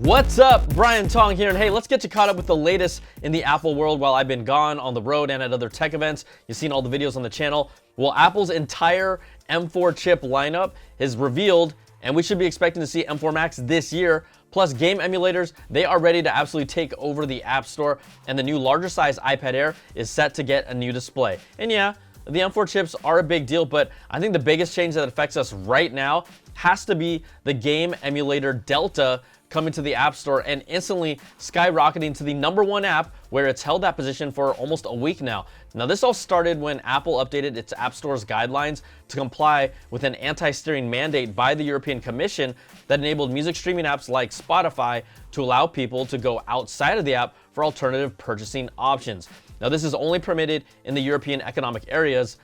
What's up? Brian Tong here, and hey, let's get you caught up with the latest in the Apple world while I've been gone on the road and at other tech events. You've seen all the videos on the channel. Well, Apple's entire M4 chip lineup is revealed, and we should be expecting to see M4 Max this year. Plus, game emulators, they are ready to absolutely take over the App Store, and the new larger size iPad Air is set to get a new display. And yeah, the M4 chips are a big deal, but I think the biggest change that affects us right now has to be the game emulator Delta coming to the App Store and instantly skyrocketing to the #1 app, where it's held that position for almost a week now. Now, this all started when Apple updated its App Store's guidelines to comply with an anti-steering mandate by the European Commission that enabled music streaming apps like Spotify to allow people to go outside of the app for alternative purchasing options. Now, this is only permitted in the European economic areas,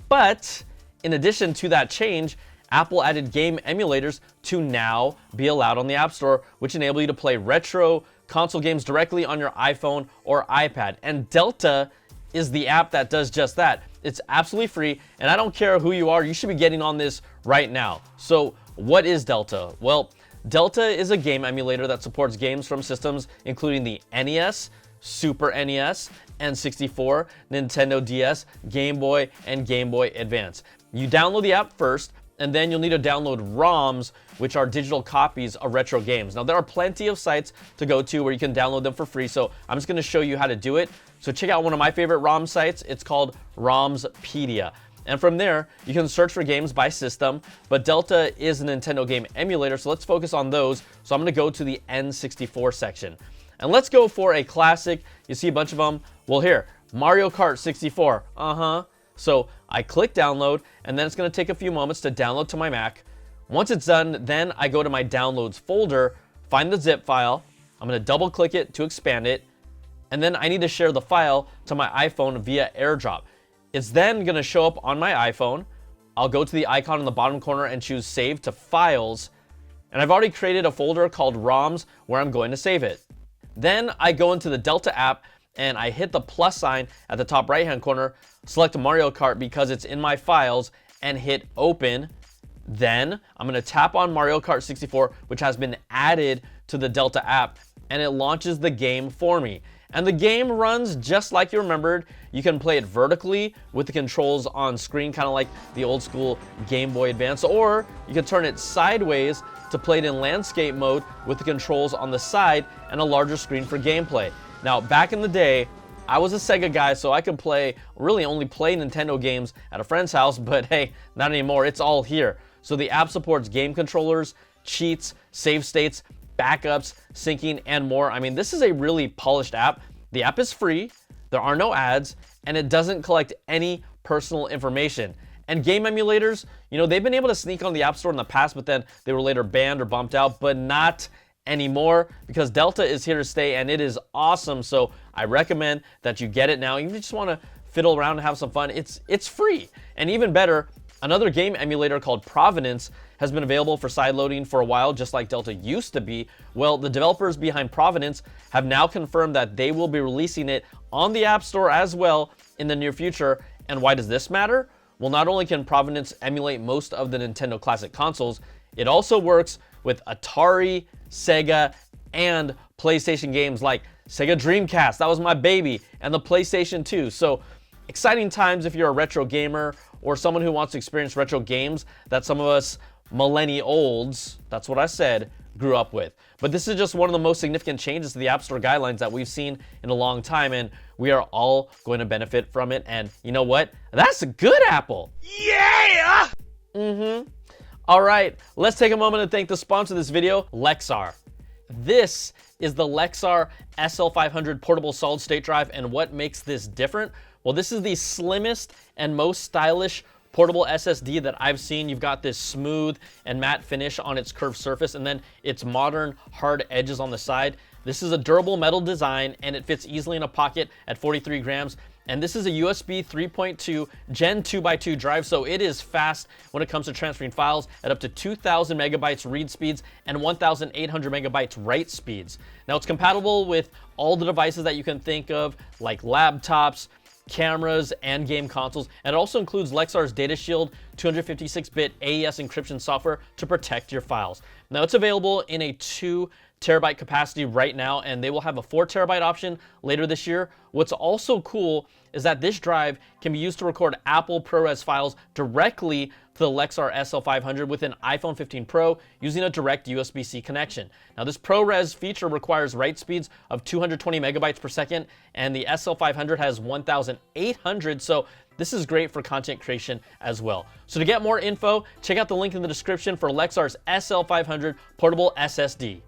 but in addition to that change, Apple added game emulators to now be allowed on the App Store, which enable you to play retro console games directly on your iPhone or iPad. And Delta is the app that does just that. It's absolutely free, and I don't care who you are, you should be getting on this right now. So what is Delta? Well, Delta is a game emulator that supports games from systems including the NES, Super NES, N64, Nintendo DS, Game Boy, and Game Boy Advance. You download the app first, and then you'll need to download ROMs, which are digital copies of retro games. Now, there are plenty of sites to go to where you can download them for free, so I'm just gonna show you how to do it. So check out one of my favorite ROM sites. It's called ROMspedia. And from there, you can search for games by system, but Delta is a Nintendo game emulator, so let's focus on those. So I'm gonna go to the N64 section. And let's go for a classic. You see a bunch of them. Well, here, Mario Kart 64. So I click download, and then it's going to take a few moments to download to my Mac. Once it's done, then I go to my downloads folder, find the zip file. I'm going to double click it to expand it, and then I need to share the file to my iPhone via AirDrop. It's then going to show up on my iPhone. I'll go to the icon in the bottom corner and choose Save to Files, and I've already created a folder called ROMs where I'm going to save it. Then I go into the Delta app, and I hit the plus sign at the top right hand corner, select Mario Kart because it's in my files, and hit open. Then I'm going to tap on Mario Kart 64, which has been added to the Delta app, and it launches the game for me. And the game runs just like you remembered. You can play it vertically with the controls on screen, kind of like the old school Game Boy Advance, or you can turn it sideways to play it in landscape mode with the controls on the side and a larger screen for gameplay. Now, back in the day, I was a Sega guy, so I could really only play Nintendo games at a friend's house, but hey, not anymore. It's all here. So the app supports game controllers, cheats, save states, backups, syncing, and more. I mean, this is a really polished app. The app is free, there are no ads, and it doesn't collect any personal information. And game emulators, they've been able to sneak on the App Store in the past, but then they were later banned or bumped out, but not anymore, because Delta is here to stay and it is awesome. So I recommend that you get it now. If you just want to fiddle around and have some fun, it's free. And even better, another game emulator called Provenance has been available for sideloading for a while, just like Delta used to be. Well, the developers behind Provenance have now confirmed that they will be releasing it on the App Store as well in the near future. And why does this matter? Well, not only can Provenance emulate most of the Nintendo classic consoles, it also works with Atari, Sega, and PlayStation games like Sega Dreamcast, that was my baby, and the PlayStation 2. So exciting times if you're a retro gamer or someone who wants to experience retro games that some of us millennials, that's what I said, grew up with. But this is just one of the most significant changes to the App Store guidelines that we've seen in a long time, and we are all going to benefit from it. And you know what? That's a good Apple. Yeah! All right, let's take a moment to thank the sponsor of this video, Lexar. This is the Lexar SL500 portable solid state drive, and what makes this different? Well, this is the slimmest and most stylish portable SSD that I've seen. You've got this smooth and matte finish on its curved surface, and then its modern hard edges on the side. This is a durable metal design, and it fits easily in a pocket at 43 grams. And this is a USB 3.2 Gen 2x2 drive, so it is fast when it comes to transferring files at up to 2,000 megabytes read speeds and 1,800 megabytes write speeds. Now, it's compatible with all the devices that you can think of, like laptops, cameras, and game consoles. And it also includes Lexar's Data Shield 256-bit AES encryption software to protect your files. Now, it's available in a 2 terabyte capacity right now, and they will have a 4 terabyte option later this year. What's also cool is that this drive can be used to record Apple ProRes files directly to the Lexar SL500 with an iPhone 15 Pro using a direct USB-C connection. Now, this ProRes feature requires write speeds of 220 megabytes per second, and the SL500 has 1,800, so this is great for content creation as well. So to get more info, check out the link in the description for Lexar's SL500 portable SSD.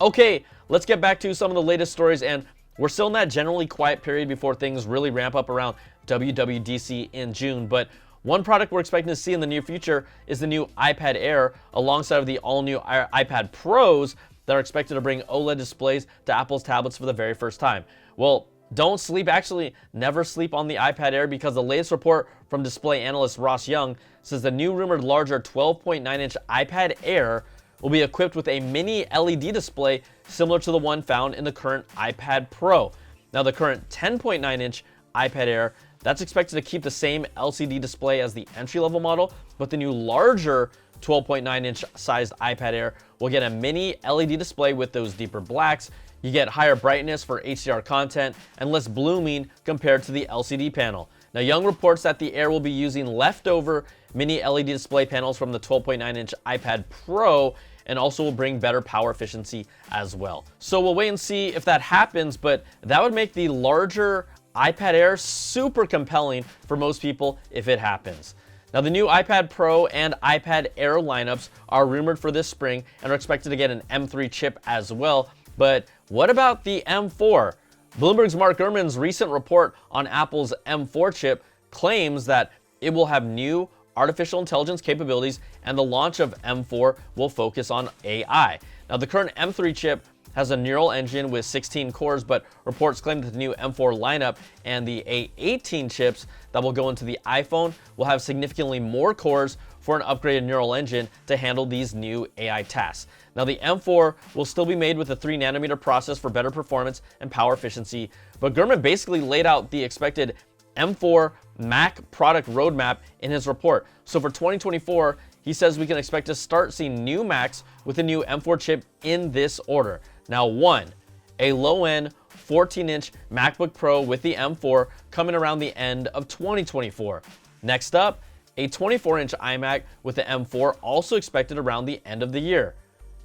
Okay, let's get back to some of the latest stories, and we're still in that generally quiet period before things really ramp up around WWDC in June, but one product we're expecting to see in the near future is the new iPad Air alongside of the all-new iPad Pros that are expected to bring OLED displays to Apple's tablets for the very first time. Well, don't sleep, actually never sleep on the iPad Air, because the latest report from display analyst Ross Young says the new rumored larger 12.9-inch iPad Air will be equipped with a mini LED display similar to the one found in the current iPad Pro. Now, the current 10.9-inch iPad Air, that's expected to keep the same LCD display as the entry-level model, but the new larger 12.9-inch sized iPad Air will get a mini LED display with those deeper blacks. You get higher brightness for HDR content and less blooming compared to the LCD panel. Now, Young reports that the Air will be using leftover mini LED display panels from the 12.9-inch iPad Pro and also will bring better power efficiency as well. So we'll wait and see if that happens, but that would make the larger iPad Air super compelling for most people if it happens. Now, the new iPad Pro and iPad Air lineups are rumored for this spring and are expected to get an M3 chip as well. But what about the M4? Bloomberg's Mark Gurman's recent report on Apple's M4 chip claims that it will have new artificial intelligence capabilities, and the launch of M4 will focus on AI. Now, the current M3 chip has a neural engine with 16 cores, but reports claim that the new M4 lineup and the A18 chips that will go into the iPhone will have significantly more cores for an upgraded neural engine to handle these new AI tasks. Now, the M4 will still be made with a 3nm process for better performance and power efficiency, but Gurman basically laid out the expected M4 Mac product roadmap in his report. So for 2024, he says we can expect to start seeing new Macs with a new M4 chip in this order. Now, 1, a low-end 14-inch MacBook Pro with the M4 coming around the end of 2024. Next up, a 24-inch iMac with the M4 also expected around the end of the year.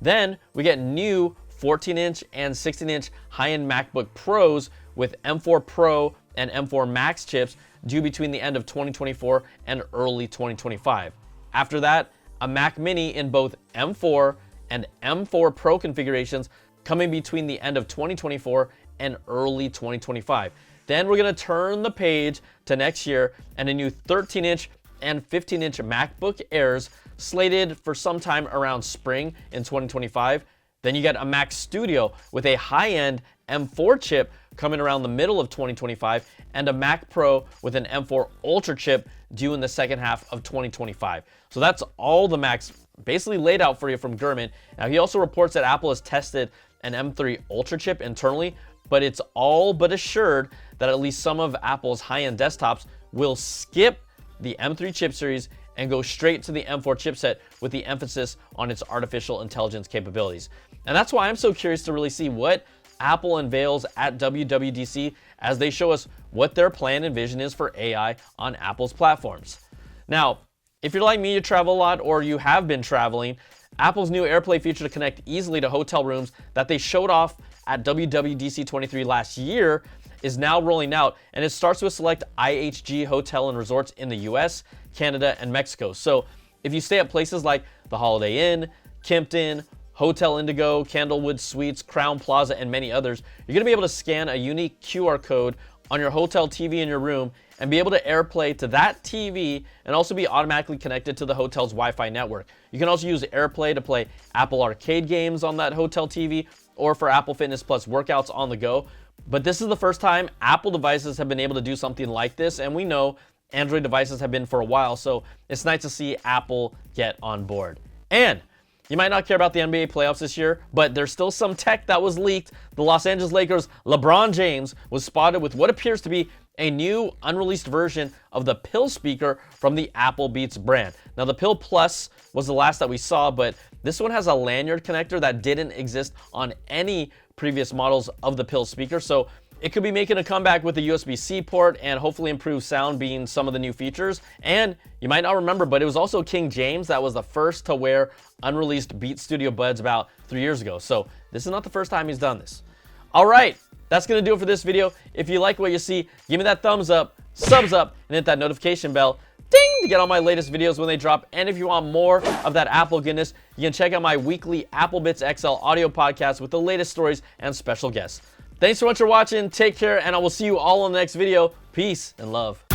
Then we get new 14-inch and 16-inch high-end MacBook Pros with M4 Pro and M4 Max chips due between the end of 2024 and early 2025. After that, a Mac Mini in both M4 and M4 Pro configurations coming between the end of 2024 and early 2025. Then we're going to turn the page to next year and a new 13-inch and 15-inch MacBook Airs slated for sometime around spring in 2025. Then you get a Mac Studio with a high-end M4 chip coming around the middle of 2025 and a Mac Pro with an M4 Ultra chip due in the second half of 2025. So that's all the Macs basically laid out for you from Gurman. Now, he also reports that Apple has tested an M3 Ultra chip internally, but it's all but assured that at least some of Apple's high-end desktops will skip the M3 chip series and go straight to the M4 chipset with the emphasis on its artificial intelligence capabilities. And that's why I'm so curious to really see what Apple unveils at WWDC as they show us what their plan and vision is for AI on Apple's platforms. Now, if you're like me, you travel a lot or you have been traveling, Apple's new Airplay feature to connect easily to hotel rooms that they showed off at WWDC 23 last year is now rolling out, and it starts with select IHG hotel and resorts in the US, Canada, and Mexico. So if you stay at places like the Holiday Inn, Kimpton, Hotel Indigo, Candlewood Suites, Crown Plaza, and many others, you're going to be able to scan a unique QR code on your hotel TV in your room and be able to AirPlay to that TV and also be automatically connected to the hotel's Wi-Fi network. You can also use AirPlay to play Apple Arcade games on that hotel TV or for Apple Fitness Plus workouts on the go. But this is the first time Apple devices have been able to do something like this, and we know Android devices have been for a while, so it's nice to see Apple get on board. And You might not care about the NBA playoffs this year, but there's still some tech that was leaked. The Los Angeles Lakers' LeBron James was spotted with what appears to be a new unreleased version of the Pill speaker from the Apple Beats brand. Now, the Pill Plus was the last that we saw, but this one has a lanyard connector that didn't exist on any previous models of the Pill speaker. So it could be making a comeback with a USB-C port and hopefully improve sound being some of the new features. And you might not remember, but it was also King James that was the first to wear unreleased Beats Studio buds about 3 years ago. So this is not the first time he's done this. All right, that's gonna do it for this video. If you like what you see, give me that thumbs up, subs up, and hit that notification bell, ding, to get all my latest videos when they drop. And if you want more of that Apple goodness, you can check out my weekly Apple Bits XL audio podcast with the latest stories and special guests. Thanks so much for watching, take care, and I will see you all in the next video. Peace and love.